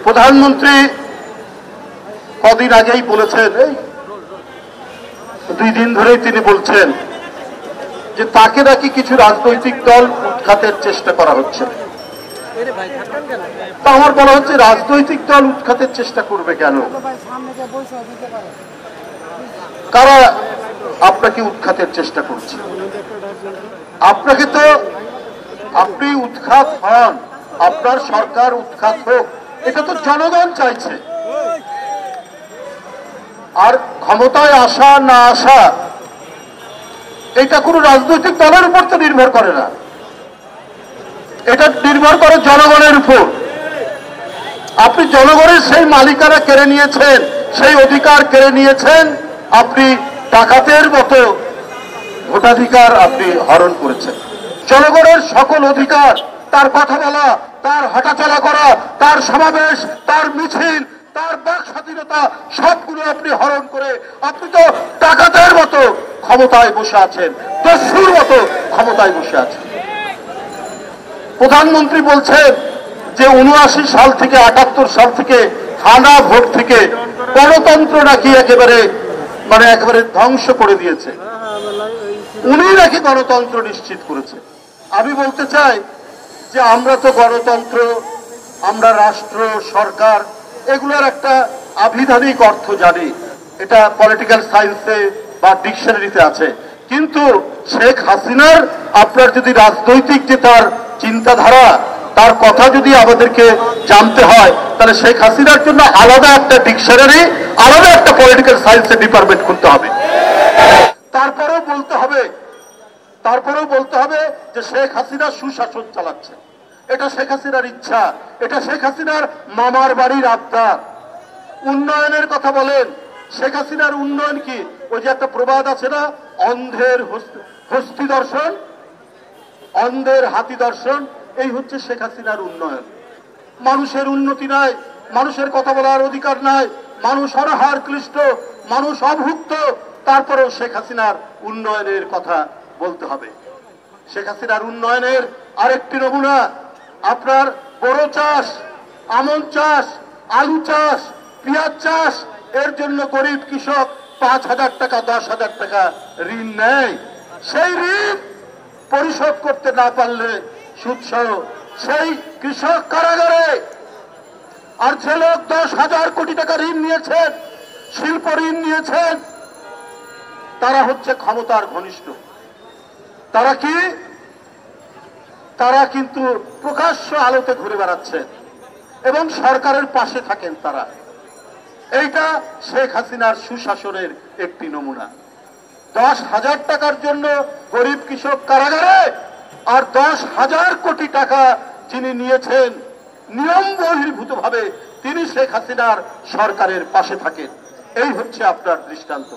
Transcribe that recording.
প্রধানমন্ত্রী কদিন আগেই বলেছেন, এই 2 দিন ধরেই তিনি বলছেন যে তাকে নাকি কিছু রাজনৈতিক দল উৎখাতের চেষ্টা করা হচ্ছে। তা আমার বলা হচ্ছে, রাজনৈতিক দল উৎখাতের চেষ্টা করবে কেন? কারা আপনাকে উৎখাতের চেষ্টা করছে? আপনাকে তো, আপনি উৎখাত হন, আপনার সরকার উৎখাত হোক, এটা তো জনগণ চাইছে। আর ক্ষমতায় আসা না আসা এটা কোনো রাজনৈতিক দলের উপর তো নির্ভর করে না, এটা নির্ভর করে জনগণের উপর। আপনি জনগণের সেই মালিকানা কেড়ে নিয়েছেন, সেই অধিকার কেড়ে নিয়েছেন, আপনি ডাকাতের মতো ভোটাধিকার আপনি হরণ করেছেন। জনগণের সকল অধিকার, তার কথা বলা, তার হাঁটাচলা করা, তার সমাবেশ, তার মিছিল, তার বাক স্বাধীনতা সবগুলো আপনি হরণ করে আপনি তো ডাকাতের মতো ক্ষমতায় বসে আছেন, দস্যুর মতো ক্ষমতায় বসে আছেন। প্রধানমন্ত্রী বলছেন যে 79 সাল থেকে 78 সাল থেকে হানা ভোট থেকে গণতন্ত্র নাকি একেবারে ধ্বংস করে দিয়েছে, উনি নাকি গণতন্ত্র নিশ্চিত করেছে। আমি বলতে চাই যে আমরা তো গণতন্ত্র, আমরা রাষ্ট্র, সরকার, এগুলোর একটা আবিধানিক অর্থ জানি, এটা পলিটিক্যাল সায়েন্সে বা ডিকশনারিতে আছে। কিন্তু শেখ হাসিনার আপনার যদি রাজনৈতিক যে তার চিন্তাধারা, তার কথা যদি আমাদেরকে জানতে হয়, তাহলে শেখ হাসিনার জন্য আলাদা একটা ডিকশনারি, আলাদা একটা পলিটিক্যাল সায়েন্সের ডিপার্টমেন্ট করতে হবে। তারপরেও বলতে হবে যে শেখ হাসিনা সুশাসন চালাচ্ছে, এটা শেখ হাসিনার ইচ্ছা, এটা শেখ হাসিনার মামার বাড়ির আবদার। উন্নয়নের কথা বলেন, শেখ হাসিনার উন্নয়ন কি? ওই যে একটা প্রবাদ আছে না, অন্ধের হস্তি দর্শন, অন্ধের হাতি দর্শন, এই হচ্ছে শেখ হাসিনার উন্নয়ন। মানুষের উন্নতি নাই, মানুষের কথা বলার অধিকার নাই, মানুষ অনাহার ক্লিষ্ট, মানুষ অভুক্ত, তারপরেও শেখ হাসিনার উন্নয়নের কথা বলতে হবে। শেখ হাসিনার উন্নয়নের আরেকটি নমুনা আপনার বোরো চাষ, আমন চাষ, আলু চাষ, পেঁয়াজ চাষ, এর জন্য গরিব কৃষক 5,000 টাকা 10,000 টাকা ঋণ নেয়। সেই ঋণ পরিশোধ করতে না পারলে সুদসহ সেই কৃষক কারাগারে। আর যে লোক 10,000 কোটি টাকা ঋণ নিয়েছেন, শিল্প ঋণ নিয়েছেন, তারা হচ্ছে ক্ষমতার ঘনিষ্ঠ। তারা কিন্তু প্রকাশ্য আলোতে ঘুরে বেড়াচ্ছেন এবং সরকারের পাশে থাকেন তারা। এইটা শেখ হাসিনার সুশাসনের একটি নমুনা। 10,000 টাকার জন্য গরিব কৃষক কারাগারে, আর 10,000 কোটি টাকা যিনি নিয়েছেন নিয়ম বহির্ভূতভাবে, তিনি শেখ হাসিনার সরকারের পাশে থাকেন। এই হচ্ছে আপনার দৃষ্টান্ত।